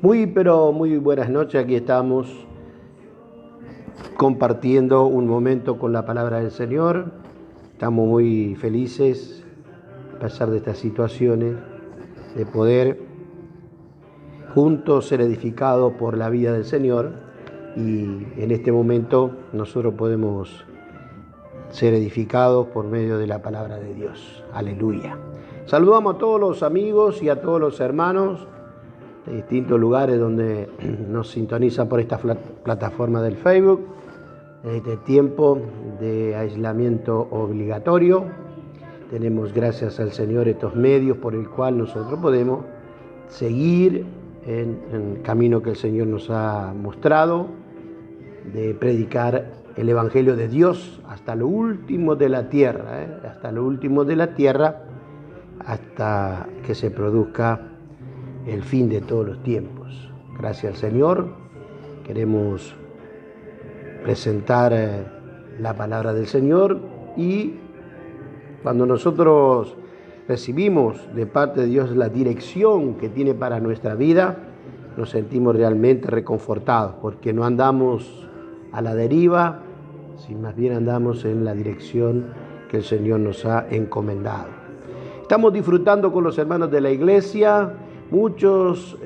Pero muy buenas noches. Aquí estamos compartiendo un momento con la palabra del Señor. Estamos muy felices, a pesar de estas situaciones, de poder juntos ser edificados por la vida del Señor. Y en este momento nosotros podemos ser edificados por medio de la palabra de Dios. Aleluya. Saludamos a todos los amigos y a todos los hermanos de distintos lugares donde nos sintonizan por esta plataforma del Facebook. En este tiempo de aislamiento obligatorio, tenemos, gracias al Señor, estos medios por el cual nosotros podemos seguir en el camino que el Señor nos ha mostrado, de predicar el Evangelio de Dios hasta lo último de la tierra, hasta lo último de la tierra, hasta que se produzca el fin de todos los tiempos. Gracias al Señor, queremos presentar la palabra del Señor, y cuando nosotros recibimos de parte de Dios la dirección que tiene para nuestra vida, nos sentimos realmente reconfortados, porque no andamos a la deriva, sino más bien andamos en la dirección que el Señor nos ha encomendado. Estamos disfrutando con los hermanos de la iglesia muchos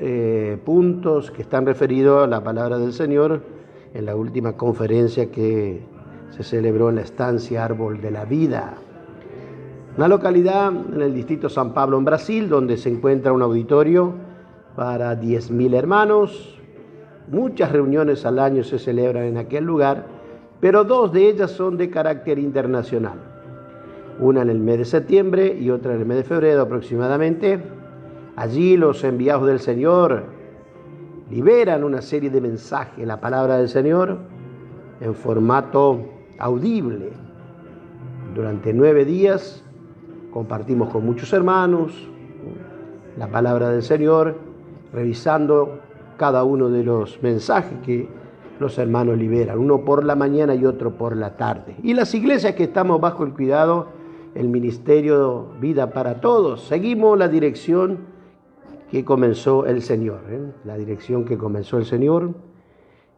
puntos que están referidos a la palabra del Señor en la última conferencia que se celebró en la estancia Árbol de la Vida, una localidad en el distrito San Pablo, en Brasil, donde se encuentra un auditorio para 10.000 hermanos. Muchas reuniones al año se celebran en aquel lugar, pero 2 de ellas son de carácter internacional. Una en el mes de septiembre y otra en el mes de febrero aproximadamente. Allí los enviados del Señor liberan una serie de mensajes, la palabra del Señor, en formato audible. Durante 9 días compartimos con muchos hermanos la palabra del Señor, revisando cada uno de los mensajes que los hermanos liberan, uno por la mañana y otro por la tarde. Y las iglesias que estamos bajo el cuidado, el ministerio Vida para Todos, seguimos la dirección que comenzó el Señor, la dirección que comenzó el Señor,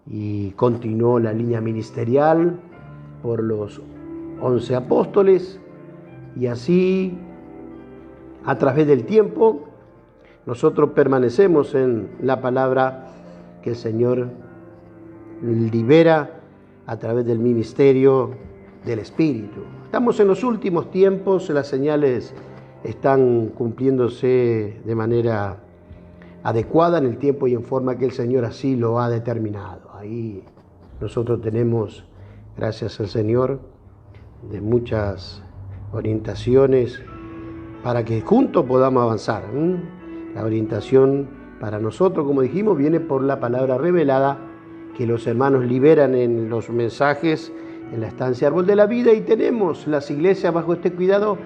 y continuó la línea ministerial por los 11 apóstoles, y así a través del tiempo nosotros permanecemos en la palabra que el Señor libera a través del ministerio del Espíritu. Estamos en los últimos tiempos, las señales están cumpliéndose de manera adecuada en el tiempo y en forma que el Señor así lo ha determinado. Ahí nosotros tenemos, gracias al Señor, de muchas orientaciones para que juntos podamos avanzar. La orientación para nosotros, como dijimos, viene por la palabra revelada que los hermanos liberan en los mensajes en la estancia Árbol de la Vida, y tenemos las iglesias bajo este cuidado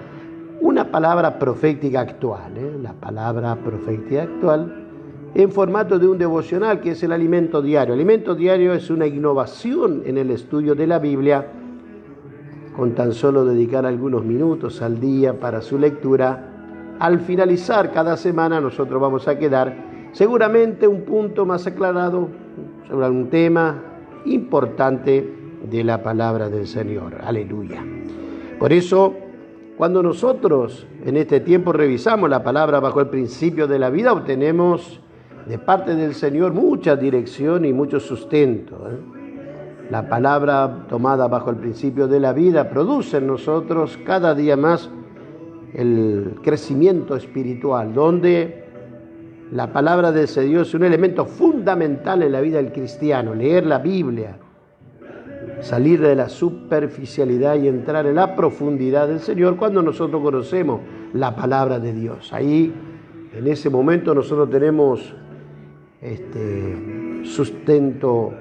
una palabra profética actual, la palabra profética actual en formato de un devocional, que es el alimento diario. El alimento diario es una innovación en el estudio de la Biblia, con tan solo dedicar algunos minutos al día para su lectura. Al finalizar cada semana nosotros vamos a quedar seguramente un punto más aclarado sobre algún tema importante de la palabra del Señor. Aleluya. Por eso, cuando nosotros en este tiempo revisamos la palabra bajo el principio de la vida, obtenemos de parte del Señor mucha dirección y mucho sustento. La palabra tomada bajo el principio de la vida produce en nosotros cada día más el crecimiento espiritual, donde la palabra de ese Dios es un elemento fundamental en la vida del cristiano. Leer la Biblia, salir de la superficialidad y entrar en la profundidad del Señor cuando nosotros conocemos la palabra de Dios. Ahí, en ese momento, nosotros tenemos sustento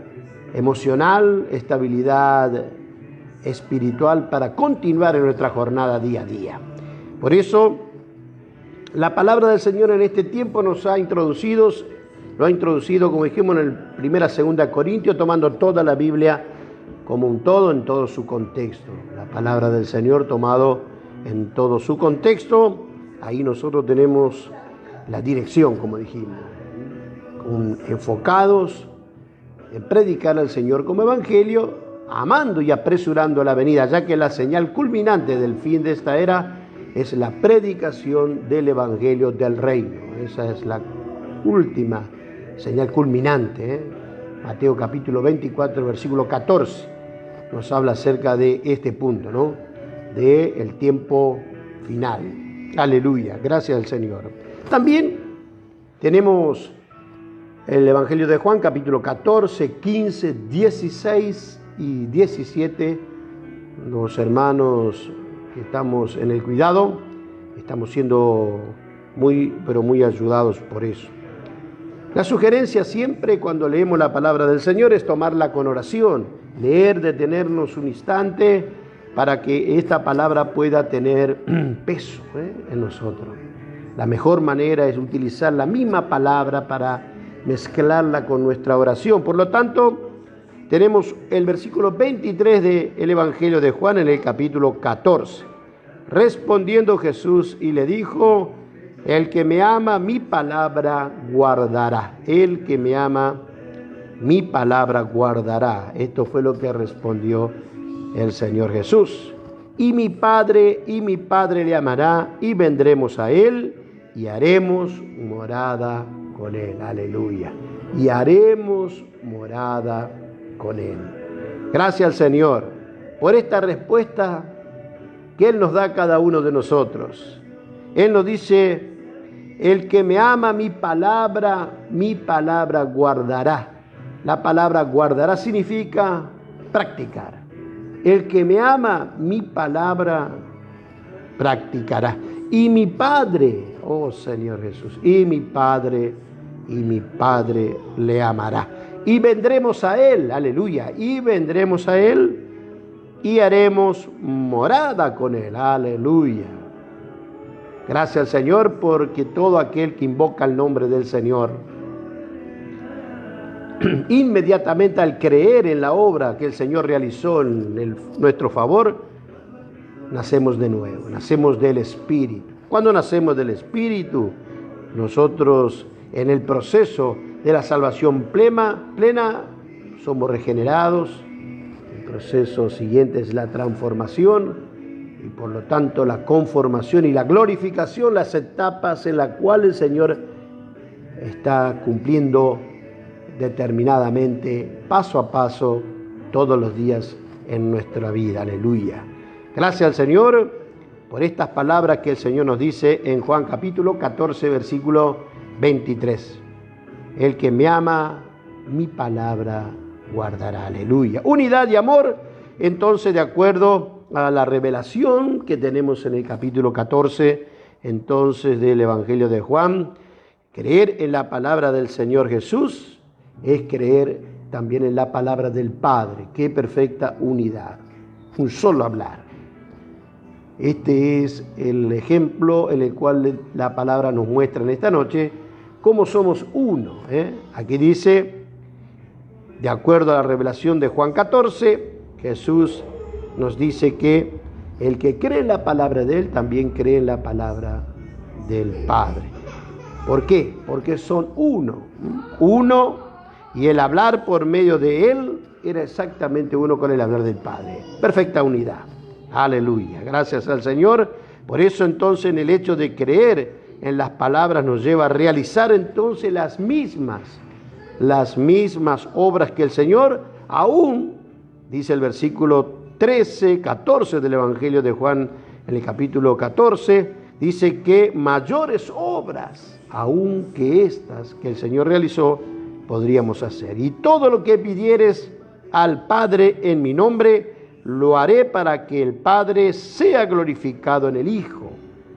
emocional, estabilidad espiritual para continuar en nuestra jornada día a día. Por eso, la palabra del Señor en este tiempo lo ha introducido, como dijimos, en el 1-2 Corintios, tomando toda la Biblia como un todo, en todo su contexto. La palabra del Señor tomado en todo su contexto, ahí nosotros tenemos la dirección, como dijimos. enfocados en predicar al Señor como evangelio, amando y apresurando la venida, ya que la señal culminante del fin de esta era es la predicación del evangelio del reino. Esa es la última señal culminante. Mateo capítulo 24, versículo 14, nos habla acerca de este punto, ¿no? De el tiempo final. Aleluya, gracias al Señor. También tenemos el Evangelio de Juan, capítulo 14, 15, 16 y 17. Los hermanos que estamos en el cuidado, estamos siendo pero muy ayudados por eso. La sugerencia siempre cuando leemos la palabra del Señor es tomarla con oración, leer, detenernos un instante para que esta palabra pueda tener peso en nosotros. La mejor manera es utilizar la misma palabra para mezclarla con nuestra oración. Por lo tanto, tenemos el versículo 23 del Evangelio de Juan en el capítulo 14. Respondiendo Jesús y le dijo: el que me ama, mi palabra guardará. El que me ama, mi palabra guardará. Esto fue lo que respondió el Señor Jesús. Y mi Padre le amará, y vendremos a Él, y haremos morada con Él. Aleluya. Y haremos morada con Él. Gracias al Señor por esta respuesta que Él nos da a cada uno de nosotros. Él nos dice: el que me ama, mi palabra guardará. La palabra guardará significa practicar. El que me ama, mi palabra practicará. Y mi Padre, oh Señor Jesús, y mi Padre le amará. Y vendremos a Él, aleluya, y vendremos a Él y haremos morada con Él, aleluya. Gracias al Señor, porque todo aquel que invoca el nombre del Señor, inmediatamente al creer en la obra que el Señor realizó en nuestro favor, nacemos de nuevo, nacemos del Espíritu. Cuando nacemos del Espíritu, nosotros en el proceso de la salvación plena somos regenerados. El proceso siguiente es la transformación y por lo tanto la conformación y la glorificación, las etapas en las cuales el Señor está cumpliendo determinadamente, paso a paso, todos los días en nuestra vida. Aleluya. Gracias al Señor por estas palabras que el Señor nos dice en Juan capítulo 14, versículo 23. El que me ama, mi palabra guardará. Aleluya. Unidad y amor, entonces, de acuerdo a la revelación que tenemos en el capítulo 14, entonces, del Evangelio de Juan, creer en la palabra del Señor Jesús es creer también en la palabra del Padre. ¡Qué perfecta unidad! Un solo hablar. Este es el ejemplo en el cual la palabra nos muestra en esta noche cómo somos uno. Aquí dice, de acuerdo a la revelación de Juan 14, Jesús nos dice que el que cree en la palabra de Él también cree en la palabra del Padre. ¿Por qué? Porque son uno. Uno, y el hablar por medio de Él era exactamente uno con el hablar del Padre. Perfecta unidad. Aleluya. Gracias al Señor. Por eso entonces en el hecho de creer en las palabras nos lleva a realizar entonces las mismas obras que el Señor, aún, dice el versículo 13, 14 del Evangelio de Juan, en el capítulo 14, dice que mayores obras, aún que estas que el Señor realizó, podríamos hacer. Y todo lo que pidieres al Padre en mi nombre, lo haré para que el Padre sea glorificado en el Hijo.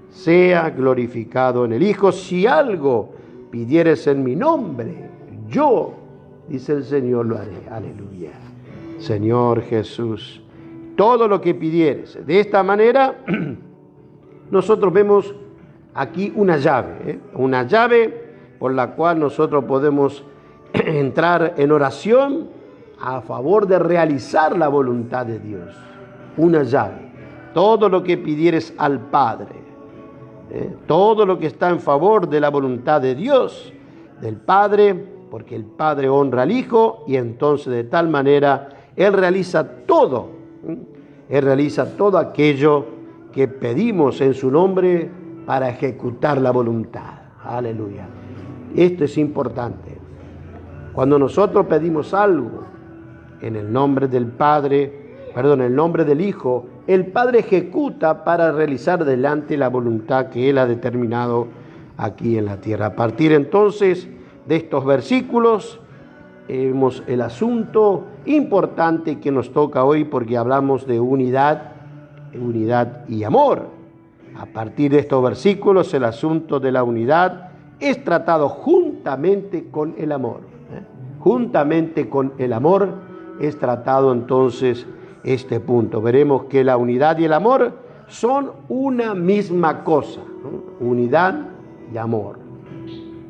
Sea glorificado en el Hijo. Si algo pidieres en mi nombre, yo, dice el Señor, lo haré. Aleluya. Señor Jesús, todo lo que pidieres. De esta manera, nosotros vemos aquí una llave por la cual nosotros podemos entrar en oración a favor de realizar la voluntad de Dios. Una llave. Todo lo que pidieres al Padre, todo lo que está en favor de la voluntad de Dios, del Padre, porque el Padre honra al Hijo y entonces de tal manera Él realiza todo. Él realiza todo aquello que pedimos en su nombre para ejecutar la voluntad. Aleluya. Esto es importante. Cuando nosotros pedimos algo en el nombre del Padre, en el nombre del Hijo, el Padre ejecuta para realizar delante la voluntad que Él ha determinado aquí en la tierra. A partir entonces de estos versículos, vemos el asunto importante que nos toca hoy porque hablamos de unidad y amor. A partir de estos versículos, el asunto de la unidad es tratado juntamente con el amor. Juntamente con el amor es tratado entonces este punto. Veremos que la unidad y el amor son una misma cosa, ¿no? Unidad y amor.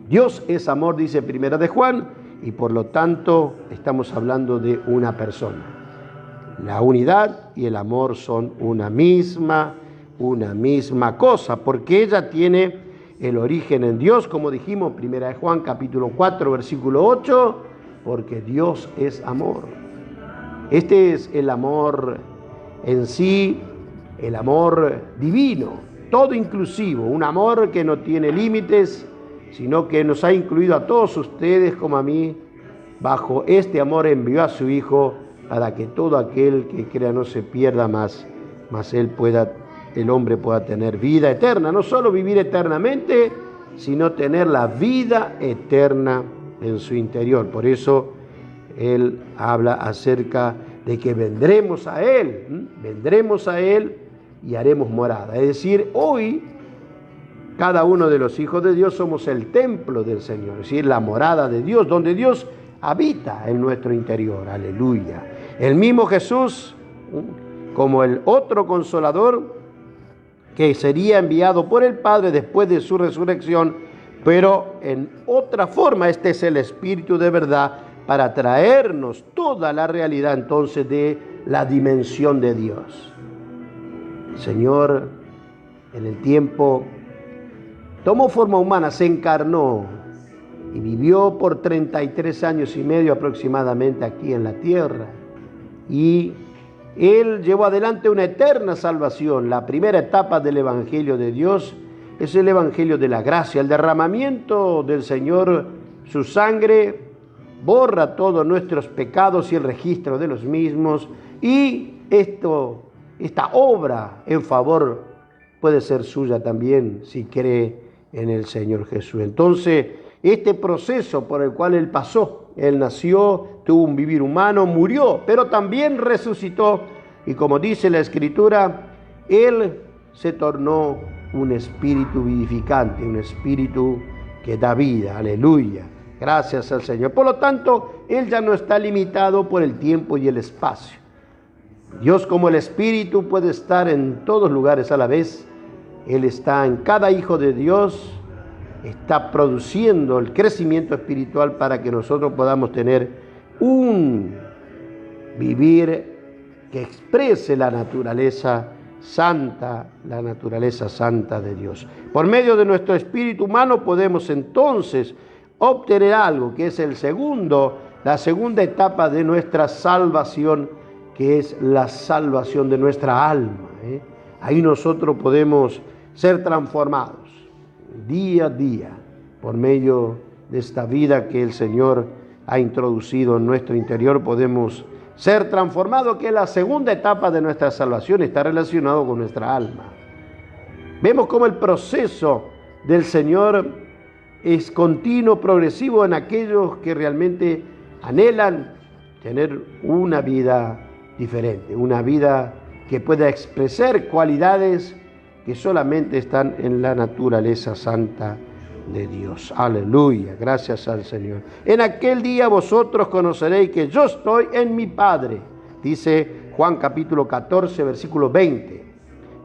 Dios es amor, dice Primera de Juan, y por lo tanto estamos hablando de una persona. La unidad y el amor son una misma cosa, porque ella tiene el origen en Dios, como dijimos, Primera de Juan, capítulo 4, versículo 8, porque Dios es amor. Este es el amor en sí, el amor divino, todo inclusivo, un amor que no tiene límites, sino que nos ha incluido a todos ustedes como a mí. Bajo este amor envió a su Hijo para que todo aquel que crea no se pierda más el hombre pueda tener vida eterna. No solo vivir eternamente, sino tener la vida eterna en su interior. Por eso Él habla acerca de que vendremos a Él y haremos morada. Es decir, hoy cada uno de los hijos de Dios somos el templo del Señor, es decir, la morada de Dios, donde Dios habita en nuestro interior. Aleluya. El mismo Jesús, como el otro consolador que sería enviado por el Padre después de su resurrección, pero en otra forma. Este es el Espíritu de verdad para traernos toda la realidad entonces de la dimensión de Dios. El Señor en el tiempo tomó forma humana, se encarnó y vivió por 33 años y medio aproximadamente aquí en la tierra. Y Él llevó adelante una eterna salvación. La primera etapa del Evangelio de Dios es el Evangelio de la gracia. El derramamiento del Señor, su sangre, borra todos nuestros pecados y el registro de los mismos. Y esta obra en favor puede ser suya también si cree en el Señor Jesús. Entonces, este proceso por el cual Él pasó, Él nació, tuvo un vivir humano, murió, pero también resucitó. Y como dice la Escritura, Él se tornó un espíritu vivificante, un espíritu que da vida. Aleluya. Gracias al Señor. Por lo tanto, Él ya no está limitado por el tiempo y el espacio. Dios, como el Espíritu, puede estar en todos lugares a la vez. Él está en cada hijo de Dios, está produciendo el crecimiento espiritual para que nosotros podamos tener un vivir que exprese la naturaleza santa de Dios. Por medio de nuestro espíritu humano podemos entonces obtener algo que es la segunda etapa de nuestra salvación, que es la salvación de nuestra alma. Ahí nosotros podemos ser transformados día a día por medio de esta vida que el Señor ha introducido en nuestro interior. Podemos ser transformados, que la segunda etapa de nuestra salvación está relacionado con nuestra alma. Vemos cómo el proceso del Señor es continuo, progresivo en aquellos que realmente anhelan tener una vida diferente, una vida que pueda expresar cualidades que solamente están en la naturaleza santa de Dios. Aleluya, gracias al Señor. En aquel día vosotros conoceréis que yo estoy en mi Padre, dice Juan capítulo 14, versículo 20.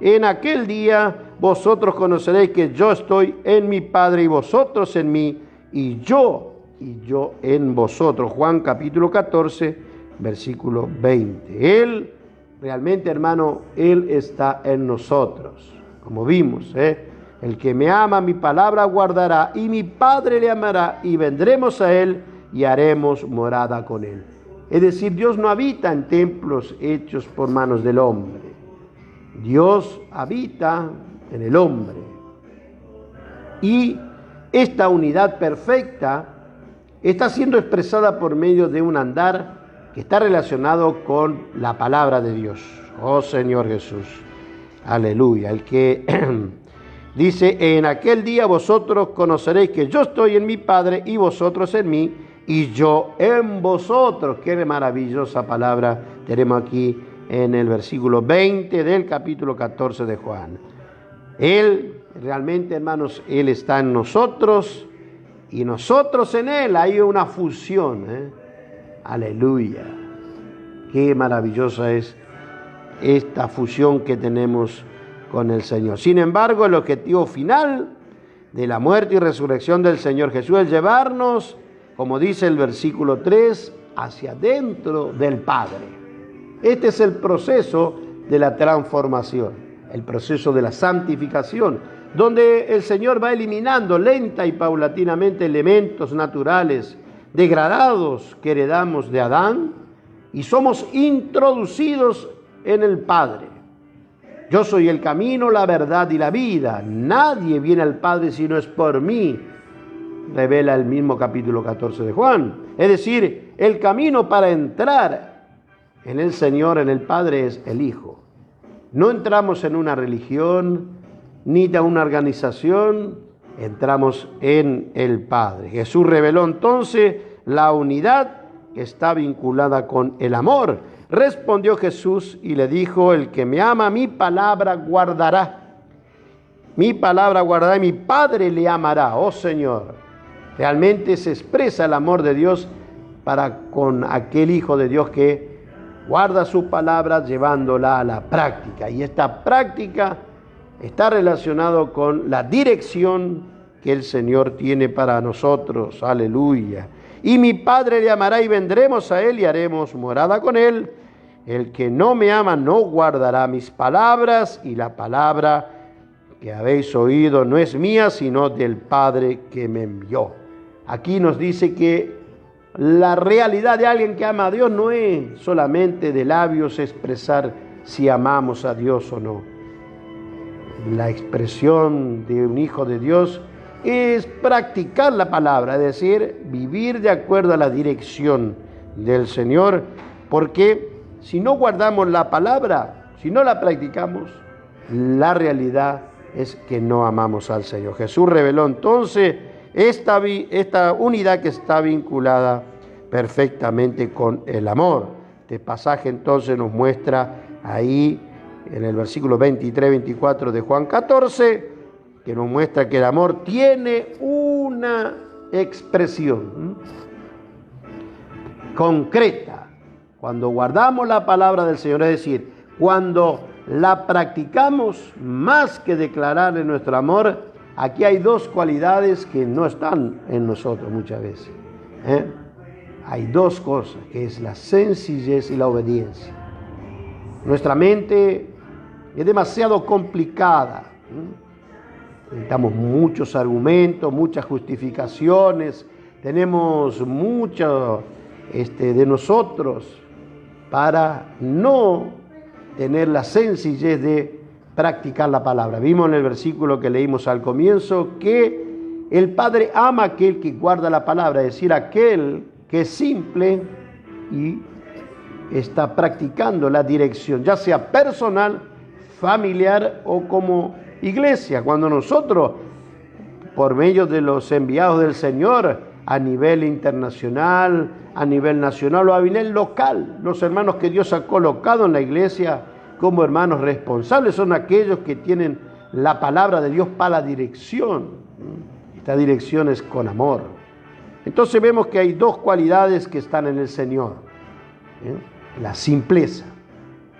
En aquel día vosotros conoceréis que yo estoy en mi Padre y vosotros en mí, y yo en vosotros. Juan capítulo 14, versículo 20. Él, realmente, hermano, Él está en nosotros. Como vimos, el que me ama, mi palabra guardará, y mi Padre le amará, y vendremos a Él, y haremos morada con él. Es decir, Dios no habita en templos hechos por manos del hombre. Dios habita en el hombre. Y esta unidad perfecta está siendo expresada por medio de un andar que está relacionado con la palabra de Dios. Oh Señor Jesús, aleluya. El que dice, en aquel día vosotros conoceréis que yo estoy en mi Padre y vosotros en mí y yo en vosotros. Qué maravillosa palabra tenemos aquí en el versículo 20 del capítulo 14 de Juan. Él, realmente, hermanos, Él está en nosotros y nosotros en Él. Hay una fusión. Aleluya. Qué maravillosa es esta fusión que tenemos con el Señor. Sin embargo, el objetivo final de la muerte y resurrección del Señor Jesús es llevarnos, como dice el versículo 3, hacia dentro del Padre. Este es el proceso de la transformación, el proceso de la santificación, donde el Señor va eliminando lenta y paulatinamente elementos naturales degradados que heredamos de Adán y somos introducidos en el Padre. Yo soy el camino, la verdad y la vida. Nadie viene al Padre si no es por mí, revela el mismo capítulo 14 de Juan. Es decir, el camino para entrar en el Señor, en el Padre, es el Hijo. No entramos en una religión, ni en una organización, entramos en el Padre. Jesús reveló entonces la unidad que está vinculada con el amor. Respondió Jesús y le dijo, el que me ama, mi palabra guardará. Mi palabra guardará y mi Padre le amará. Oh Señor, realmente se expresa el amor de Dios para con aquel Hijo de Dios que guarda su palabra llevándola a la práctica. Y esta práctica está relacionado con la dirección que el Señor tiene para nosotros. Aleluya. Y mi Padre le amará y vendremos a Él y haremos morada con Él. El que no me ama no guardará mis palabras y la palabra que habéis oído no es mía, sino del Padre que me envió. Aquí nos dice que la realidad de alguien que ama a Dios no es solamente de labios expresar si amamos a Dios o no. La expresión de un hijo de Dios es practicar la palabra, es decir, vivir de acuerdo a la dirección del Señor, porque si no guardamos la palabra, si no la practicamos, la realidad es que no amamos al Señor. Jesús reveló entonces esta unidad que está vinculada perfectamente con el amor. Este pasaje entonces nos muestra ahí en el versículo 23-24 de Juan 14, que nos muestra que el amor tiene una expresión concreta. Cuando guardamos la palabra del Señor, es decir, cuando la practicamos, más que declararle nuestro amor, aquí hay dos cualidades que no están en nosotros muchas veces. Hay dos cosas, que es la sencillez y la obediencia. Nuestra mente es demasiado complicada. Necesitamos muchos argumentos, muchas justificaciones, tenemos mucho de nosotros para no tener la sencillez de practicar la palabra. Vimos en el versículo que leímos al comienzo que el Padre ama a aquel que guarda la palabra, es decir, aquel que es simple y está practicando la dirección, ya sea personal, familiar o como iglesia. Cuando nosotros, por medio de los enviados del Señor, a nivel internacional, a nivel nacional o a nivel local, los hermanos que Dios ha colocado en la iglesia como hermanos responsables son aquellos que tienen la palabra de Dios para la dirección. Esta dirección es con amor. Entonces vemos que hay dos cualidades que están en el Señor. La simpleza.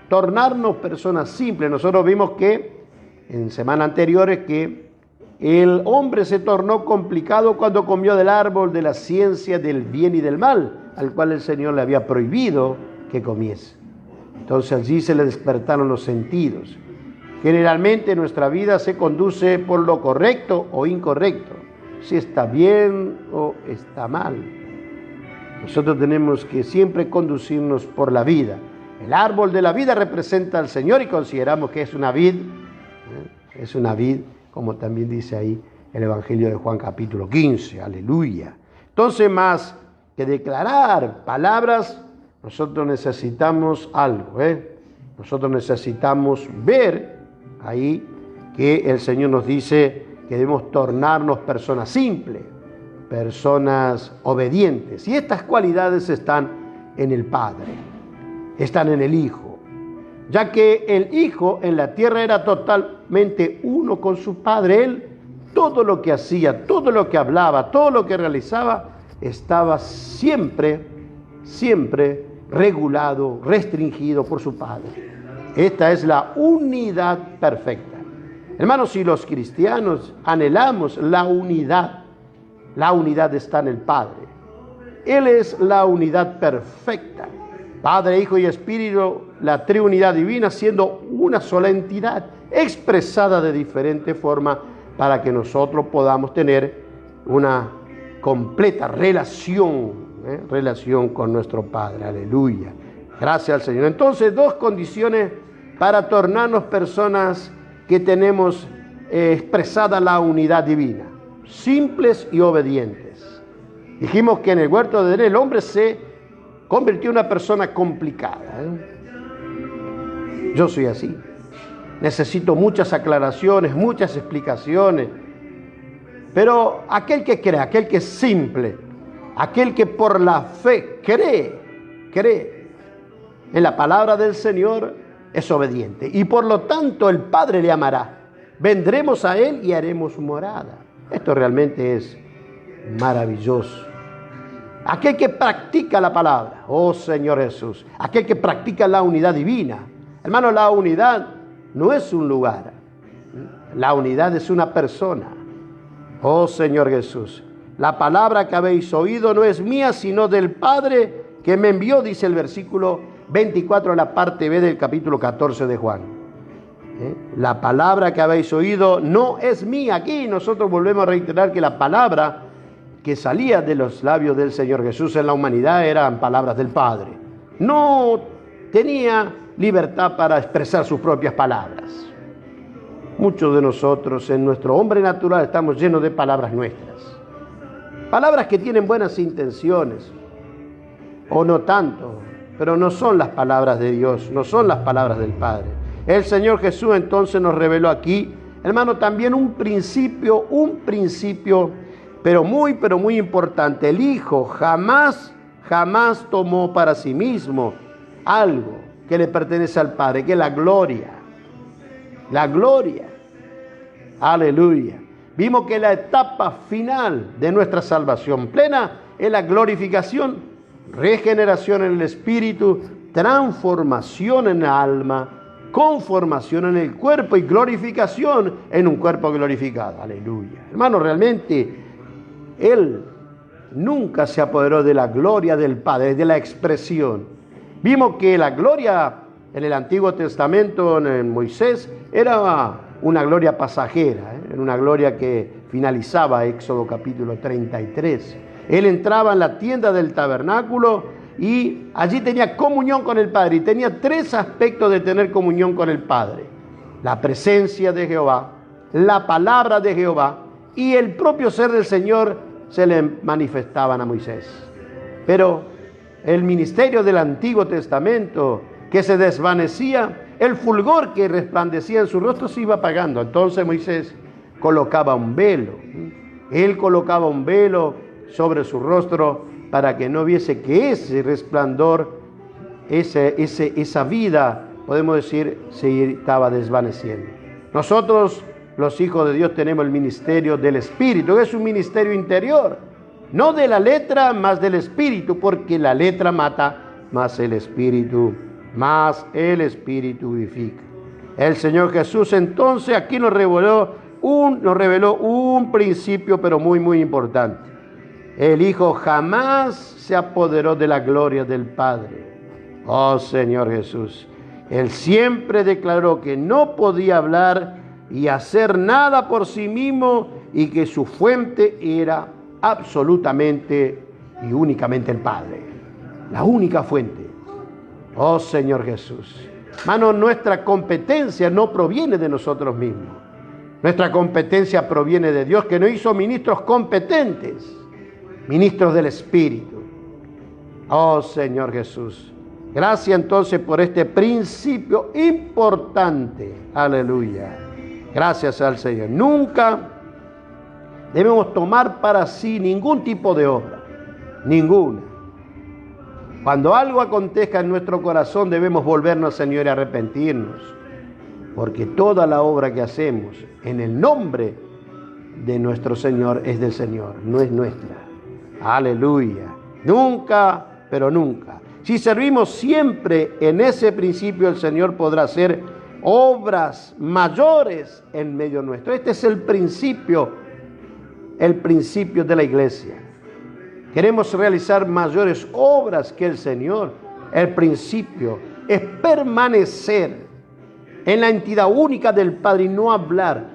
Tornarnos personas simples. Nosotros vimos que en semanas anteriores que el hombre se tornó complicado cuando comió del árbol de la ciencia del bien y del mal, al cual el Señor le había prohibido que comiese. Entonces allí se le despertaron los sentidos. Generalmente nuestra vida se conduce por lo correcto o incorrecto, si está bien o está mal. Nosotros tenemos que siempre conducirnos por la vida. El árbol de la vida representa al Señor y consideramos que es una vid. Es una vid, como también dice ahí el Evangelio de Juan capítulo 15. Aleluya. Entonces, más que declarar palabras, nosotros necesitamos algo. Nosotros necesitamos ver ahí que el Señor nos dice que debemos tornarnos personas simples, personas obedientes. Y estas cualidades están en el Padre, están en el Hijo. Ya que el Hijo en la tierra era totalmente uno con su Padre. Él, todo lo que hacía, todo lo que hablaba, todo lo que realizaba, estaba siempre regulado, restringido por su Padre. Esta es la unidad perfecta. Hermanos, si los cristianos anhelamos la unidad está en el Padre. Él es la unidad perfecta. Padre, Hijo y Espíritu, la Trinidad divina, siendo una sola entidad, expresada de diferente forma para que nosotros podamos tener una completa relación con nuestro Padre. Aleluya. Gracias al Señor. Entonces, dos condiciones para tornarnos personas que tenemos expresada la unidad divina: simples y obedientes. Dijimos que en el huerto de Edén el hombre se convirtió en una persona complicada. Yo soy así. Necesito muchas aclaraciones, muchas explicaciones. Pero aquel que cree, aquel que es simple, aquel que por la fe cree en la palabra del Señor, es obediente. Y por lo tanto el Padre le amará. Vendremos a Él y haremos morada. Esto realmente es maravilloso. Aquel que practica la palabra, oh Señor Jesús, aquel que practica la unidad divina. Hermano, la unidad no es un lugar. La unidad es una persona. Oh Señor Jesús, la palabra que habéis oído no es mía, sino del Padre que me envió, dice el versículo 24, la parte B del capítulo 14 de Juan. La palabra que habéis oído no es mía. Aquí nosotros volvemos a reiterar que la palabra que salía de los labios del Señor Jesús en la humanidad eran palabras del Padre. No tenía libertad para expresar sus propias palabras. Muchos de nosotros en nuestro hombre natural estamos llenos de palabras nuestras. Palabras que tienen buenas intenciones, o no tanto, pero no son las palabras de Dios, no son las palabras del Padre. El Señor Jesús entonces nos reveló aquí, hermano, también un principio, pero muy importante. El Hijo jamás tomó para sí mismo algo que le pertenece al Padre, que es la gloria. La gloria. Aleluya. Vimos que la etapa final de nuestra salvación plena es la glorificación, regeneración en el espíritu, transformación en el alma, conformación en el cuerpo y glorificación en un cuerpo glorificado. Aleluya. Hermano, realmente Él nunca se apoderó de la gloria del Padre, de la expresión. Vimos que la gloria en el Antiguo Testamento, en Moisés, era una gloria pasajera, era una gloria que finalizaba Éxodo capítulo 33. Él entraba en la tienda del tabernáculo y allí tenía comunión con el Padre. Y tenía tres aspectos de tener comunión con el Padre: la presencia de Jehová, la palabra de Jehová y el propio ser del Señor se le manifestaban a Moisés. Pero el ministerio del Antiguo Testamento, que se desvanecía, el fulgor que resplandecía en su rostro se iba apagando. Entonces Moisés colocaba un velo. Él colocaba un velo sobre su rostro para que no viese que ese resplandor, esa vida, podemos decir, se estaba desvaneciendo. Nosotros, los hijos de Dios, tenemos el ministerio del Espíritu. Es un ministerio interior, no de la letra, más del Espíritu, porque la letra mata, más el Espíritu vivifica. El Señor Jesús entonces aquí nos reveló un principio, pero muy importante. El Hijo jamás se apoderó de la gloria del Padre. Oh Señor Jesús, Él siempre declaró que no podía hablar y hacer nada por sí mismo y que su fuente era absolutamente y únicamente el Padre, la única fuente. Oh Señor Jesús. Hermano, nuestra competencia no proviene de nosotros mismos. Nuestra competencia proviene de Dios, que nos hizo ministros competentes, ministros del Espíritu. Oh Señor Jesús. Gracias entonces por este principio importante. Aleluya. Gracias al Señor. Nunca debemos tomar para sí ningún tipo de obra. Ninguna. Cuando algo acontezca en nuestro corazón, debemos volvernos, Señor, y arrepentirnos. Porque toda la obra que hacemos en el nombre de nuestro Señor es del Señor, no es nuestra. Aleluya. Nunca, pero nunca. Si servimos siempre en ese principio, el Señor podrá hacer obras mayores en medio nuestro. Este es el principio de la iglesia. Queremos realizar mayores obras que el Señor. El principio es permanecer en la entidad única del Padre y no hablar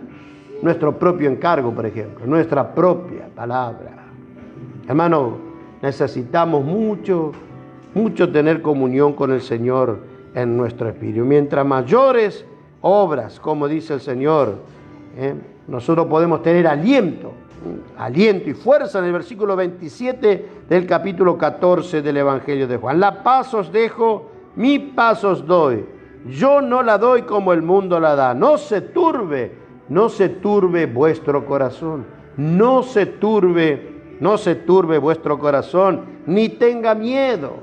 nuestro propio encargo, por ejemplo, nuestra propia palabra. Hermano, necesitamos mucho tener comunión con el Señor en nuestro espíritu. Mientras mayores obras, como dice el Señor, nosotros podemos tener aliento y fuerza en el versículo 27 del capítulo 14 del Evangelio de Juan. La paz os dejo, mi paz os doy. Yo no la doy como el mundo la da. No se turbe vuestro corazón. No se turbe vuestro corazón, ni tenga miedo.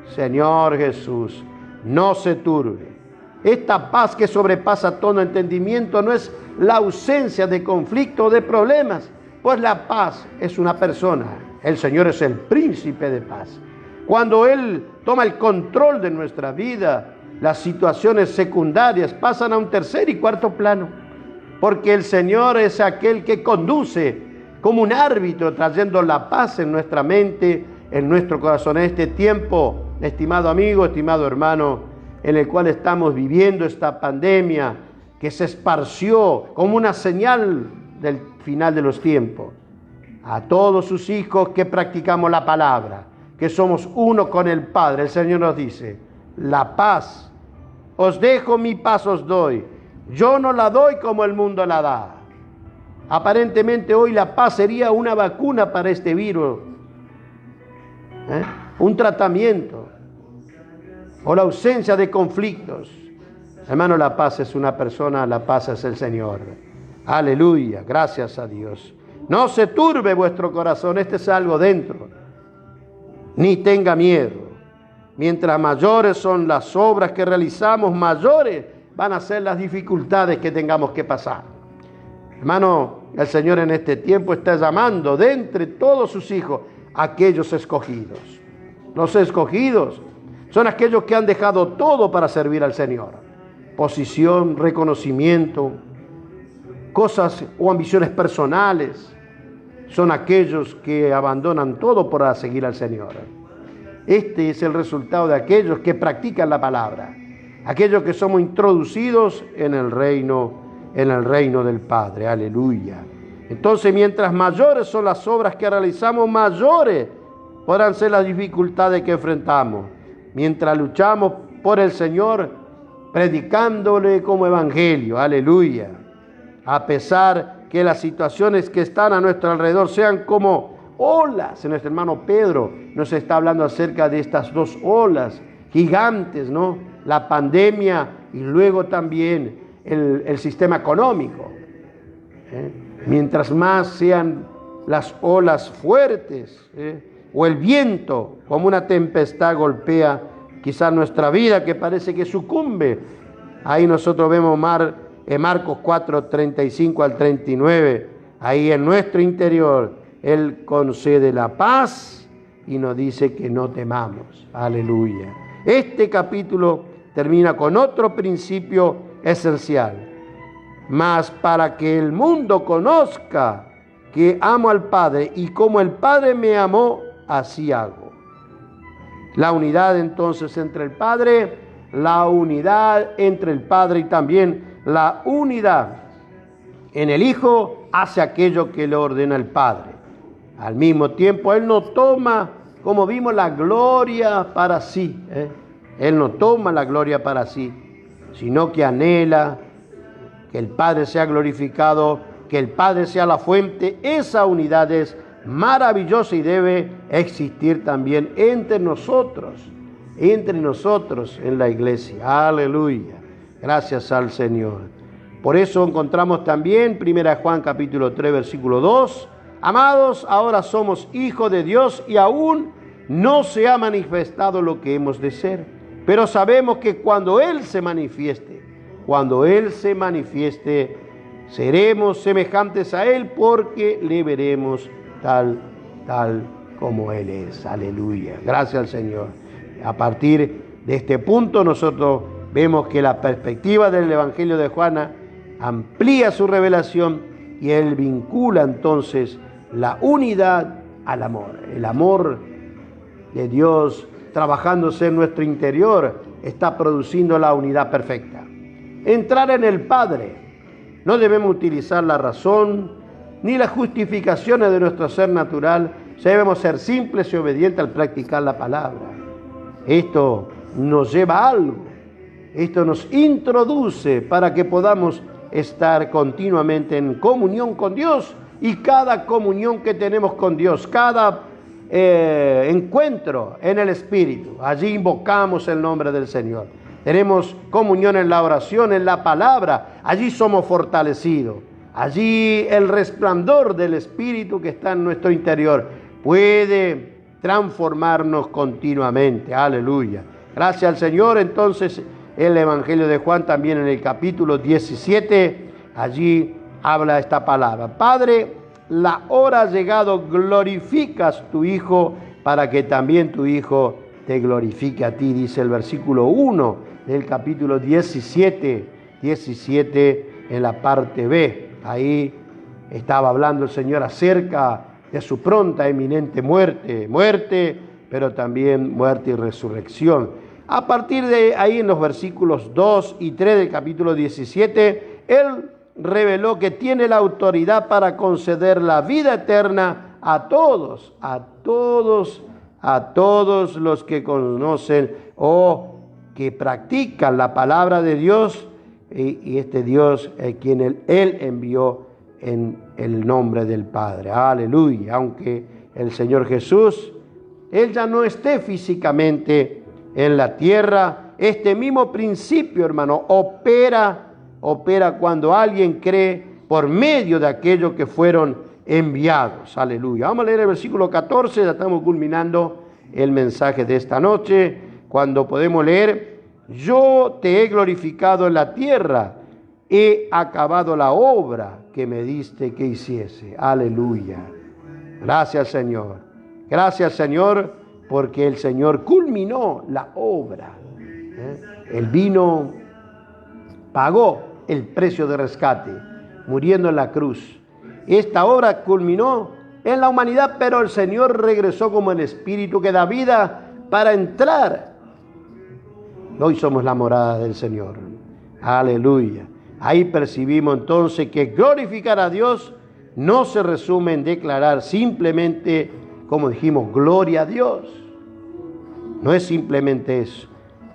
Señor Jesús, no se turbe. Esta paz que sobrepasa todo entendimiento no es la ausencia de conflicto o de problemas, pues la paz es una persona. El Señor es el príncipe de paz. Cuando Él toma el control de nuestra vida, las situaciones secundarias pasan a un tercer y cuarto plano, porque el Señor es aquel que conduce como un árbitro, trayendo la paz en nuestra mente, en nuestro corazón. En este tiempo, estimado amigo, estimado hermano, en el cual estamos viviendo esta pandemia que se esparció como una señal del final de los tiempos, a todos sus hijos que practicamos la palabra, que somos uno con el Padre, el Señor nos dice: la paz os dejo, mi paz os doy. Yo no la doy como el mundo la da. Aparentemente hoy la paz sería una vacuna para este virus, un tratamiento, o la ausencia de conflictos. Hermano, la paz es una persona, la paz es el Señor. Aleluya, gracias a Dios. No se turbe vuestro corazón, este es algo dentro, ni tenga miedo. Mientras mayores son las obras que realizamos, mayores van a ser las dificultades que tengamos que pasar. Hermano, el Señor en este tiempo está llamando de entre todos sus hijos a aquellos escogidos. Los escogidos son aquellos que han dejado todo para servir al Señor. Posición, reconocimiento, cosas o ambiciones personales. Son aquellos que abandonan todo para seguir al Señor. Este es el resultado de aquellos que practican la palabra, aquellos que somos introducidos en el reino del Padre. Aleluya. Entonces, mientras mayores son las obras que realizamos, mayores podrán ser las dificultades que enfrentamos. Mientras luchamos por el Señor, predicándole como evangelio. Aleluya. A pesar que las situaciones que están a nuestro alrededor sean como olas. Nuestro hermano Pedro nos está hablando acerca de estas dos olas gigantes, ¿no? La pandemia y luego también el sistema económico. Mientras más sean las olas fuertes, o el viento como una tempestad golpea quizás nuestra vida, que parece que sucumbe. Ahí nosotros vemos Marcos 4, 35 al 39. Ahí en nuestro interior Él concede la paz y nos dice que no temamos. Aleluya. Este capítulo termina con otro principio esencial. Mas para que el mundo conozca que amo al Padre y como el Padre me amó, así hago. La unidad entonces entre el Padre, la unidad entre el Padre y también la unidad en el Hijo hace aquello que le ordena el Padre. Al mismo tiempo, Él no toma, como vimos, la gloria para sí. Él no toma la gloria para sí, sino que anhela que el Padre sea glorificado, que el Padre sea la fuente. Esa unidad es maravillosa y debe existir también entre nosotros en la iglesia. Aleluya. Gracias al Señor. Por eso encontramos también 1 Juan capítulo 3, versículo 2. Amados, ahora somos hijos de Dios y aún no se ha manifestado lo que hemos de ser. Pero sabemos que cuando Él se manifieste, seremos semejantes a Él porque le veremos tal como Él es. Aleluya. Gracias al Señor. A partir de este punto nosotros vemos que la perspectiva del Evangelio de Juan amplía su revelación y Él vincula entonces la unidad al amor. El amor de Dios trabajándose en nuestro interior está produciendo la unidad perfecta. Entrar en el Padre. No debemos utilizar la razón ni las justificaciones de nuestro ser natural. Debemos ser simples y obedientes al practicar la palabra. Esto nos lleva a algo. Esto nos introduce para que podamos estar continuamente en comunión con Dios. Y cada comunión que tenemos con Dios, cada encuentro en el Espíritu, allí invocamos el nombre del Señor. Tenemos comunión en la oración, en la palabra, allí somos fortalecidos. Allí el resplandor del Espíritu que está en nuestro interior puede transformarnos continuamente. Aleluya. Gracias al Señor. Entonces el Evangelio de Juan también en el capítulo 17, allí habla esta palabra. Padre, la hora ha llegado, glorificas tu Hijo para que también tu Hijo te glorifique a ti, dice el versículo 1 del capítulo 17 en la parte B. Ahí estaba hablando el Señor acerca de su pronta, eminente muerte, pero también muerte y resurrección. A partir de ahí, en los versículos 2 y 3 del capítulo 17, Él reveló que tiene la autoridad para conceder la vida eterna a todos los que conocen o que practican la palabra de Dios, y este Dios quien Él envió en el nombre del Padre. Aleluya. Aunque el Señor Jesús, Él ya no esté físicamente en la tierra, este mismo principio, hermano, opera cuando alguien cree por medio de aquellos que fueron enviados. Aleluya. Vamos a leer el versículo 14, ya estamos culminando el mensaje de esta noche, cuando podemos leer: yo te he glorificado en la tierra, he acabado la obra que me diste que hiciese. Aleluya. Gracias, Señor. Gracias, Señor, porque el Señor culminó la obra. Él vino, pagó el precio de rescate, muriendo en la cruz. Esta obra culminó en la humanidad, pero el Señor regresó como el Espíritu que da vida para entrar. Hoy somos la morada del Señor. Aleluya. Ahí percibimos entonces que glorificar a Dios no se resume en declarar simplemente, como dijimos, gloria a Dios. No es simplemente eso.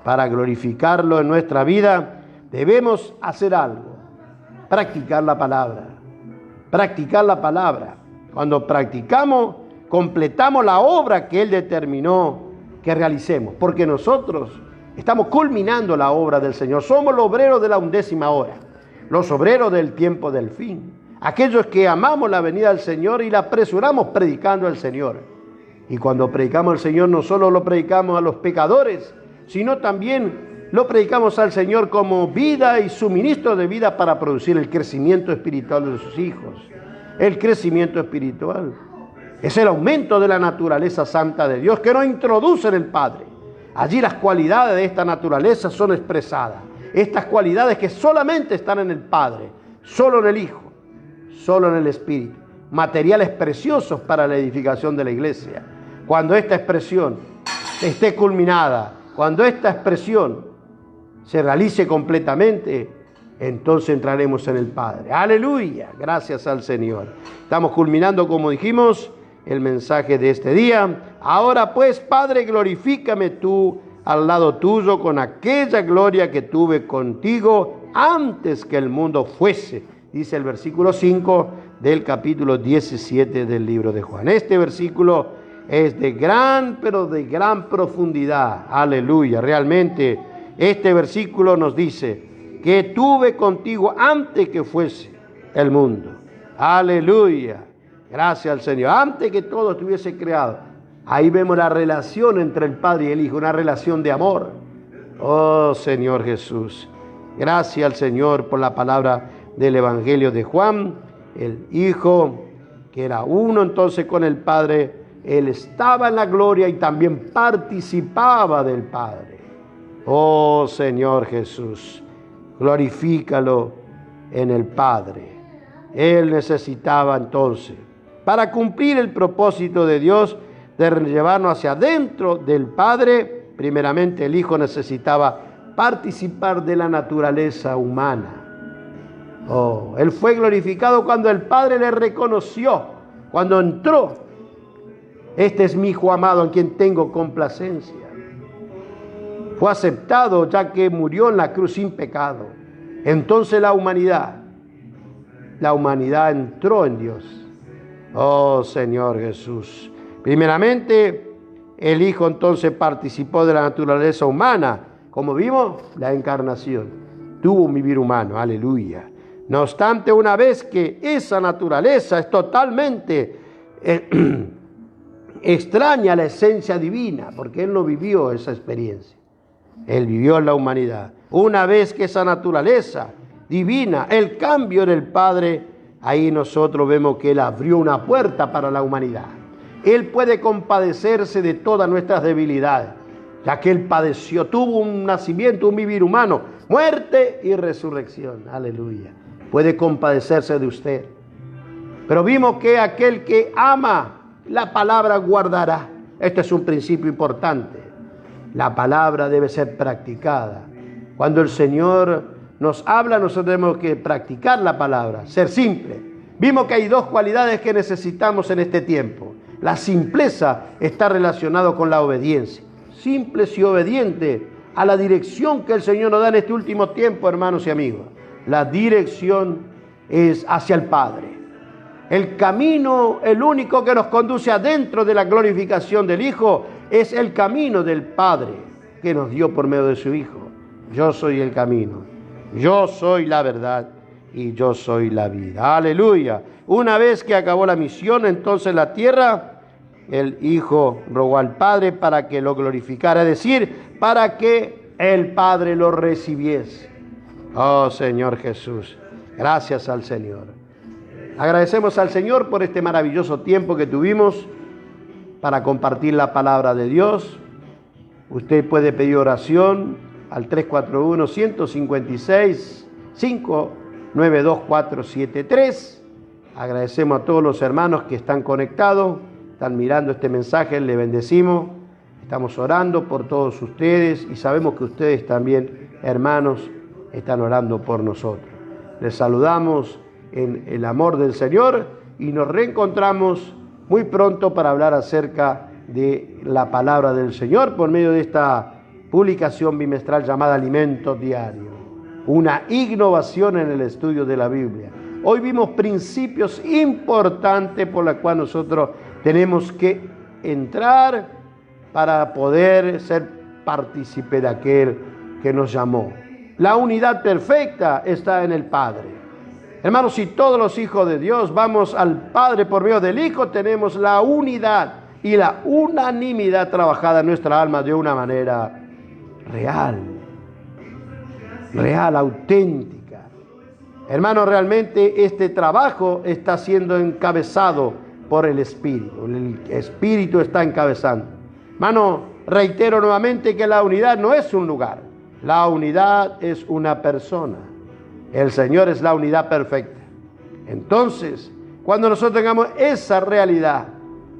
Para glorificarlo en nuestra vida debemos hacer algo: practicar la palabra. Practicar la palabra. Cuando practicamos, completamos la obra que Él determinó que realicemos, porque nosotros estamos culminando la obra del Señor. Somos los obreros de la 11ª hora, los obreros del tiempo del fin, aquellos que amamos la venida del Señor y la apresuramos predicando al Señor. Y cuando predicamos al Señor, no solo lo predicamos a los pecadores, sino también lo predicamos al Señor como vida y suministro de vida para producir el crecimiento espiritual de sus hijos. El crecimiento espiritual es el aumento de la naturaleza santa de Dios que nos introduce en el Padre. Allí las cualidades de esta naturaleza son expresadas. Estas cualidades que solamente están en el Padre, solo en el Hijo, solo en el Espíritu. Materiales preciosos para la edificación de la iglesia. Cuando esta expresión esté culminada, cuando esta expresión se realice completamente, entonces entraremos en el Padre. Aleluya, gracias al Señor. Estamos culminando, como dijimos, el mensaje de este día. Ahora pues, Padre, glorifícame tú al lado tuyo con aquella gloria que tuve contigo antes que el mundo fuese. Dice el versículo 5 del capítulo 17 del libro de Juan. Este versículo es de gran, pero de gran profundidad. Aleluya. Realmente este versículo nos dice que tuve contigo antes que fuese el mundo. Aleluya. Gracias al Señor. Antes que todo estuviese creado. Ahí vemos la relación entre el Padre y el Hijo, una relación de amor. Oh Señor Jesús. Gracias al Señor por la palabra del Evangelio de Juan. El Hijo, que era uno entonces con el Padre, Él estaba en la gloria y también participaba del Padre. Oh Señor Jesús, glorifícalo en el Padre. Él necesitaba entonces, para cumplir el propósito de Dios, de llevarnos hacia adentro del Padre, primeramente el Hijo necesitaba participar de la naturaleza humana. Oh, Él fue glorificado cuando el Padre le reconoció, cuando entró. Este es mi Hijo amado en quien tengo complacencia. Fue aceptado ya que murió en la cruz sin pecado. Entonces la humanidad entró en Dios. Oh Señor Jesús. Primeramente, el Hijo entonces participó de la naturaleza humana. Como vimos, la encarnación. Tuvo un vivir humano. Aleluya. No obstante, una vez que esa naturaleza es totalmente extraña a la esencia divina, porque Él no vivió esa experiencia. Él vivió en la humanidad. Una vez que esa naturaleza divina, el cambio en el Padre, ahí nosotros vemos que Él abrió una puerta para la humanidad. Él puede compadecerse de todas nuestras debilidades, ya que Él padeció, tuvo un nacimiento, un vivir humano, muerte y resurrección. Aleluya. Puede compadecerse de usted. Pero vimos que aquel que ama la palabra guardará. Este es un principio importante. La palabra debe ser practicada. Cuando el Señor nos habla, nosotros tenemos que practicar la palabra, ser simple. Vimos que hay dos cualidades que necesitamos en este tiempo. La simpleza está relacionada con la obediencia. Simples y obedientes a la dirección que el Señor nos da en este último tiempo, hermanos y amigos. La dirección es hacia el Padre. El camino, el único que nos conduce adentro de la glorificación del Hijo, es el camino del Padre que nos dio por medio de su Hijo. Yo soy el camino, yo soy la verdad y yo soy la vida. Aleluya. Una vez que acabó la misión, entonces la tierra, el Hijo rogó al Padre para que lo glorificara, es decir, para que el Padre lo recibiese. Oh Señor Jesús, gracias al Señor. Agradecemos al Señor por este maravilloso tiempo que tuvimos para compartir la palabra de Dios. Usted puede pedir oración al 341-156-592-473. Agradecemos a todos los hermanos que están conectados, están mirando este mensaje, le bendecimos. Estamos orando por todos ustedes y sabemos que ustedes también, hermanos, están orando por nosotros. Les saludamos en el amor del Señor y nos reencontramos muy pronto para hablar acerca de la palabra del Señor por medio de esta publicación bimestral llamada Alimento Diario, una innovación en el estudio de la Biblia. Hoy vimos principios importantes por los cuales nosotros tenemos que entrar para poder ser partícipe de aquel que nos llamó. La unidad perfecta está en el Padre. Hermanos, si todos los hijos de Dios vamos al Padre por medio del Hijo, tenemos la unidad y la unanimidad trabajada en nuestra alma de una manera real, auténtica. Hermanos, realmente este trabajo está siendo encabezado por el Espíritu. El Espíritu está encabezando. Hermano, reitero nuevamente que la unidad no es un lugar. La unidad es una persona. El Señor es la unidad perfecta. Entonces, cuando nosotros tengamos esa realidad,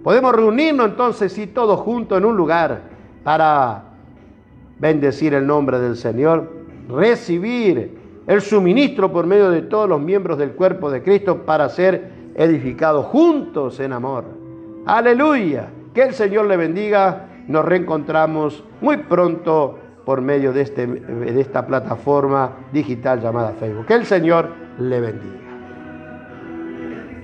podemos reunirnos entonces sí todos juntos en un lugar para bendecir el nombre del Señor, recibir el suministro por medio de todos los miembros del cuerpo de Cristo para ser edificados juntos en amor, Aleluya. Que el Señor le bendiga. Nos reencontramos muy pronto por medio de esta plataforma digital llamada Facebook. Que el Señor le bendiga.